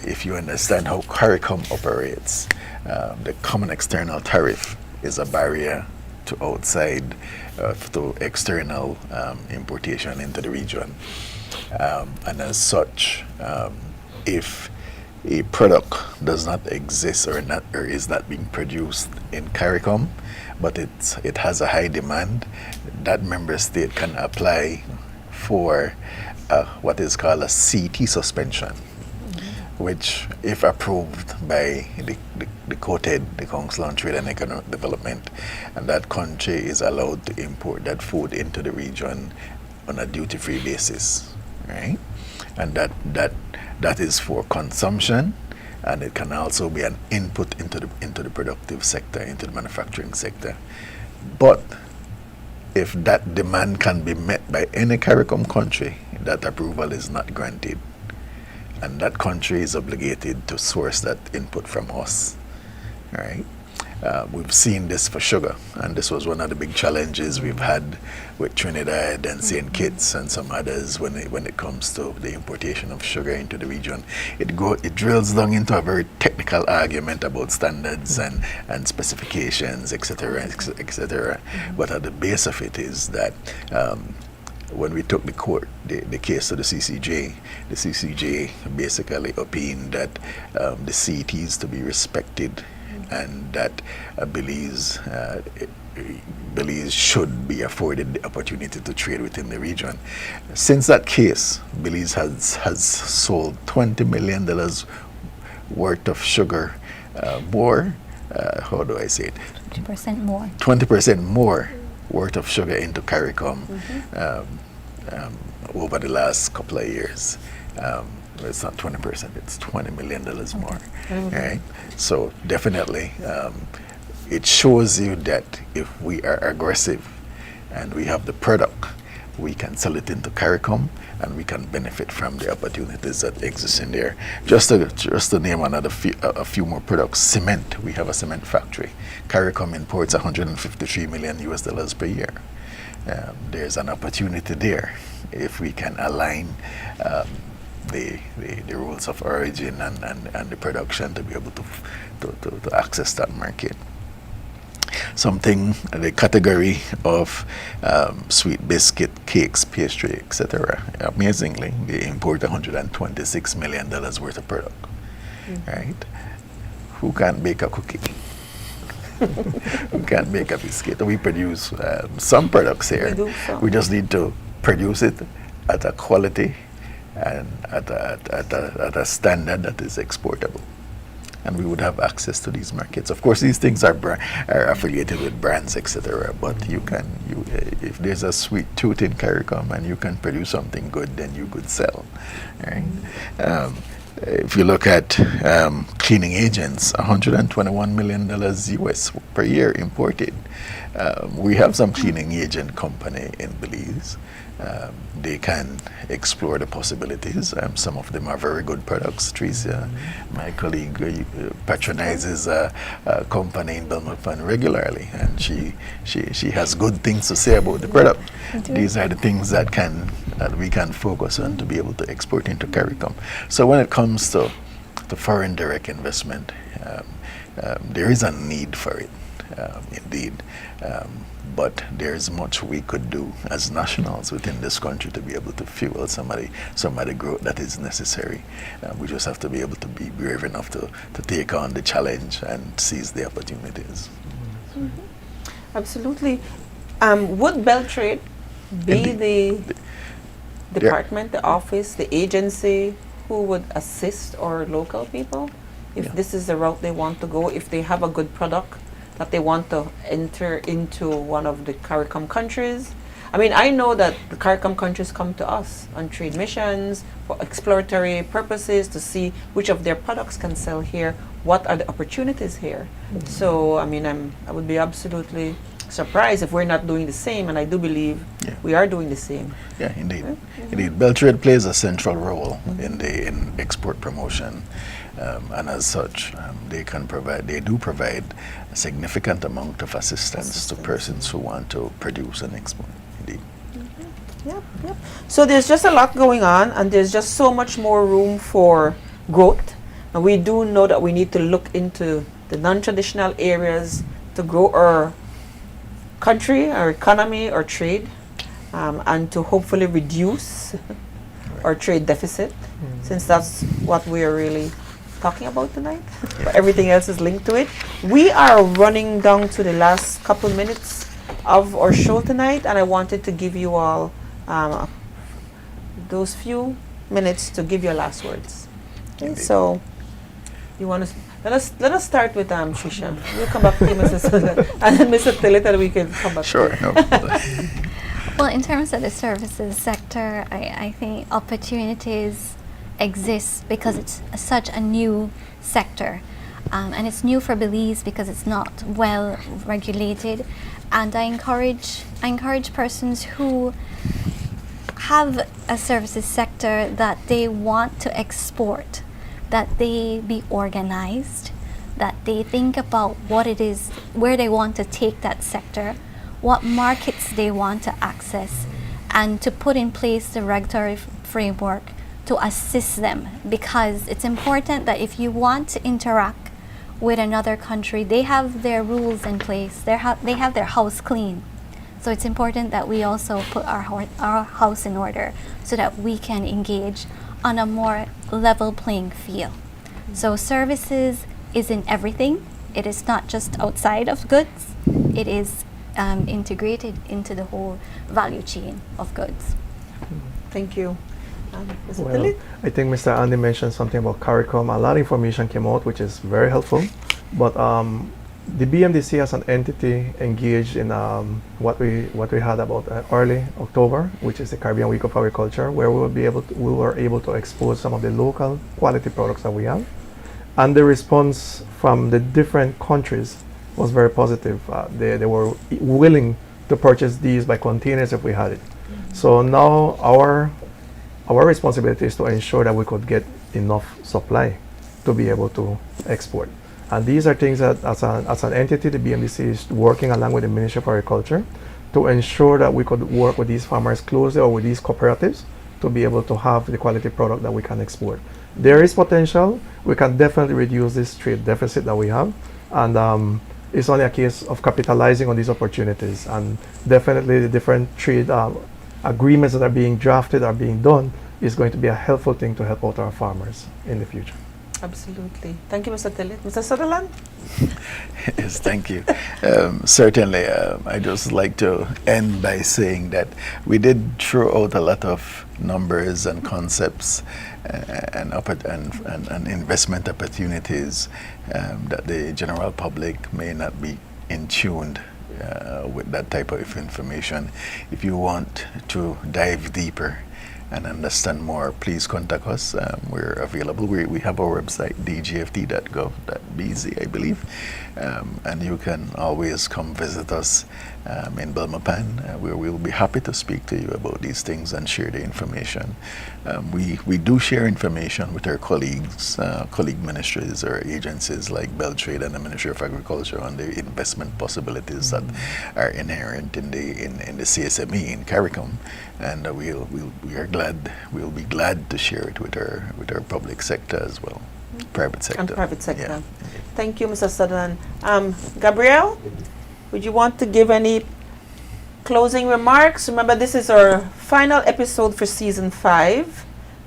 Speaker 4: if you understand how CARICOM operates, the common external tariff is a barrier to outside, to external importation into the region. And as such, if a product does not exist or is not being produced in CARICOM, but it has a high demand, that member state can apply for what is called a CT suspension, which, if approved by the COTED, the Council on Trade and Economic Development, and that country is allowed to import that food into the region on a duty-free basis, right? And that is for consumption, and it can also be an input into the productive sector, into the manufacturing sector. But if that demand can be met by any CARICOM country, that approval is not granted, and that country is obligated to source that input from us, right? We've seen this for sugar, and this was one of the big challenges we've had with Trinidad and St. Kitts and some others when it comes to the importation of sugar into the region. It drills down into a very technical argument about standards and specifications, etc., etc. But at the base of it is that when we took the case to the CCJ basically opined that the CETs to be respected, and that Belize should be afforded the opportunity to trade within the region. Since that case, Belize has sold $20 million worth of sugar more. How do I say it?
Speaker 7: 20% more.
Speaker 4: 20% more worth of sugar into CARICOM over the last couple of years. It's not 20%, it's $20 million more, right? So definitely, it shows you that if we are aggressive and we have the product we can sell it into CARICOM, and we can benefit from the opportunities that exist in there. Just to name a few more products, cement. We have a cement factory. CARICOM imports 153 million US dollars per year. There's an opportunity there if we can align the rules of origin and the production to be able to access that market. Something, the category of sweet biscuit, cakes, pastry, etc. Amazingly, they import $126 million worth of product. Right? Who can't bake a cookie? Who can't make a biscuit? We produce some products here.
Speaker 1: We do some.
Speaker 4: We just need to produce it at a quality and at a standard that is exportable. And we would have access to these markets. Of course, these things are affiliated with brands, etc. But if there's a sweet tooth in CARICOM and you can produce something good, then you could sell. Right? If you look at cleaning agents, $121 million US per year imported. We have some cleaning agent company in Belize. They can explore the possibilities. Some of them are very good products. Teresa, my colleague, patronizes a company in Belmopan regularly, and she has good things to say about the product. These are the things that we can focus on to be able to export into CARICOM. So when it comes to foreign direct investment, there is a need for it, indeed. But there's much we could do as nationals within this country to be able to fuel some of the growth that is necessary. We just have to be able to be brave enough to take on the challenge and seize the opportunities.
Speaker 1: Absolutely. Would Beltrade be the department, the office, the agency who would assist our local people if this is the route they want to go, if they have a good product that they want to enter into one of the CARICOM countries? I mean, I know that the CARICOM countries come to us on trade missions for exploratory purposes to see which of their products can sell here, what are the opportunities here. So, I mean, I would be absolutely surprised if we're not doing the same, and I do believe we are doing the same.
Speaker 4: Yeah, indeed. Indeed. Beltrade plays a central role in export promotion. And as such, they do provide a significant amount of assistance to persons who want to produce and export. Indeed.
Speaker 1: Yep. So there's just a lot going on, and there's just so much more room for growth. And we do know that we need to look into the non-traditional areas to grow our country, our economy, our trade, and to hopefully reduce our trade deficit, since that's what we are really talking about tonight. But everything else is linked to it. We are running down to the last couple minutes of our show tonight, and I wanted to give you all those few minutes to give your last words. Okay, so you want to let us start with Trisha. We'll come back to you, Mrs. and then Mr. Tillit, and we can come back.
Speaker 4: Sure.
Speaker 1: To you.
Speaker 4: No.
Speaker 7: Well, in terms of the services sector, I think opportunities exist because it's such a new sector, and it's new for Belize because it's not well regulated. And I encourage persons who have a services sector that they want to export, that they be organized, that they think about what it is, where they want to take that sector, what markets they want to access, and to put in place the regulatory framework to assist them. Because it's important that if you want to interact with another country, they have their rules in place, they have their house clean. So it's important that we also put our house in order so that we can engage on a more level playing field. So services is in everything. It is not just outside of goods. It is integrated into the whole value chain of goods.
Speaker 1: Thank you. Mr.
Speaker 3: Well,
Speaker 1: Tillit?
Speaker 3: I think Mr. Andy mentioned something about CARICOM. A lot of information came out, which is very helpful. But the BMDC as an entity engaged in what we had about early October, which is the Caribbean Week of Agriculture, where we were able to expose some of the local quality products that we have, and the response from the different countries was very positive. They were willing to purchase these by containers if we had it. So now our responsibility is to ensure that we could get enough supply to be able to export. And these are things that as an entity, the BMDC is working along with the Ministry of Agriculture to ensure that we could work with these farmers closely or with these cooperatives to be able to have the quality product that we can export. There is potential. We can definitely reduce this trade deficit that we have. And it's only a case of capitalizing on these opportunities. And definitely the different trade agreements that are being drafted, are being done, is going to be a helpful thing to help out our farmers in the future.
Speaker 1: Absolutely. Thank you, Mr. Tillett. Mr. Sutherland?
Speaker 4: Yes, thank you. Certainly, I just like to end by saying that we did throw out a lot of numbers and concepts and investment opportunities that the general public may not be in tuned with that type of information. If you want to dive deeper and understand more, please contact us. We're available. We have our website, dgft.gov.bz, I believe. And you can always come visit us in Belmopan, where we'll be happy to speak to you about these things and share the information. We do share information with our colleagues, colleague ministries or agencies like Beltrade and the Ministry of Agriculture on the investment possibilities that are inherent in the CSME in CARICOM, and we'll be glad to share it with our public sector as well, private sector.
Speaker 1: And private sector.
Speaker 4: Yeah.
Speaker 1: Thank you, Mr. Sutherland. Gabrielle, would you want to give any closing remarks? Remember, this is our final episode for season 5.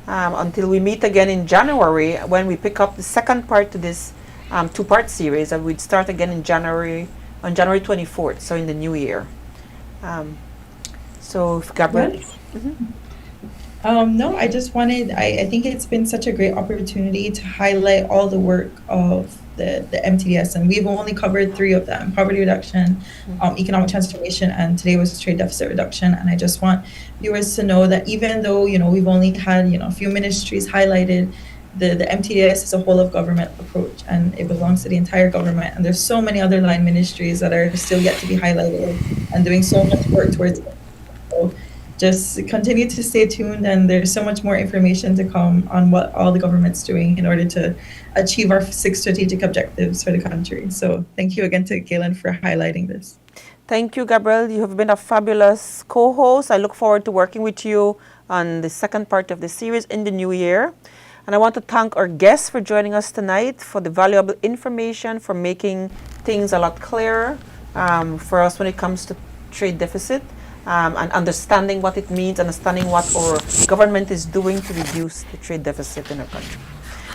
Speaker 1: Until we meet again in January, when we pick up the second part to this 2-part series, and we'd start again on January 24th, so in the new year. So, Gabrielle?
Speaker 2: Yes. No, I just wanted, I think it's been such a great opportunity to highlight all the work of the MTDS, and we've only covered 3 of them: poverty reduction, economic transformation, and today was trade deficit reduction. And I just want viewers to know that even though, we've only had, a few ministries highlighted, the MTDS is a whole of government approach, and it belongs to the entire government. And there's so many other line ministries that are still yet to be highlighted and doing so much work towards it. So just continue to stay tuned, and there's so much more information to come on what all the government's doing in order to achieve our 6 strategic objectives for the country. So thank you again to Galen for highlighting this.
Speaker 1: Thank you, Gabrielle. You have been a fabulous co-host. I look forward to working with you on the second part of the series in the new year. And I want to thank our guests for joining us tonight, for the valuable information, for making things a lot clearer for us when it comes to trade deficit. And understanding what it means, understanding what our government is doing to reduce the trade deficit in our country.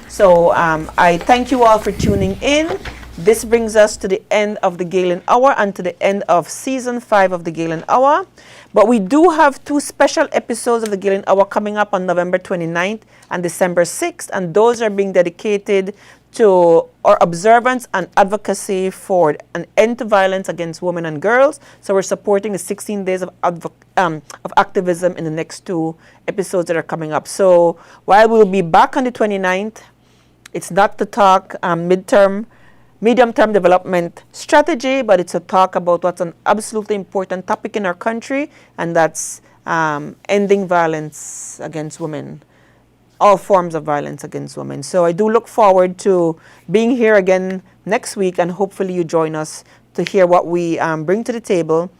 Speaker 1: So I thank you all for tuning in. This brings us to the end of the Galen Hour and to the end of season 5 of the Galen Hour. But we do have 2 special episodes of the Galen Hour coming up on November 29th and December 6th, and those are being dedicated to our observance and advocacy for an end to violence against women and girls. So we're supporting the 16 days of activism in the next 2 episodes that are coming up. So while we'll be back on the 29th, it's not to talk medium-term development strategy, but it's a talk about what's an absolutely important topic in our country, and that's ending violence against women. All forms of violence against women. So I do look forward to being here again next week, and hopefully you join us to hear what we bring to the table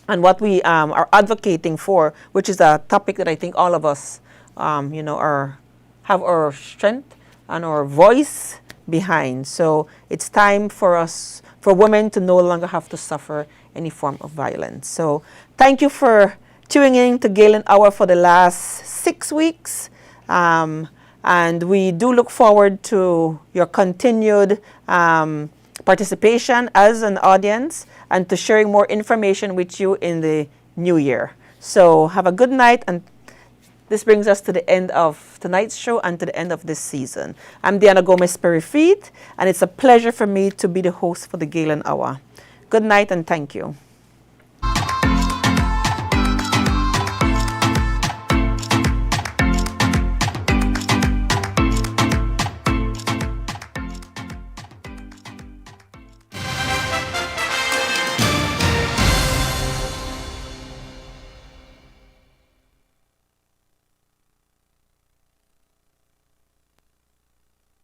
Speaker 1: and what we are advocating for, which is a topic that I think all of us, have our strength and our voice behind. So it's time for us, for women to no longer have to suffer any form of violence. So thank you for tuning in to Galen Hour for the last 6 weeks. And we do look forward to your continued participation as an audience and to sharing more information with you in the new year. So have a good night, and this brings us to the end of tonight's show and to the end of this season. I'm Diana Gomez-Perifit, and it's a pleasure for me to be the host for the Galen Hour. Good night and thank you.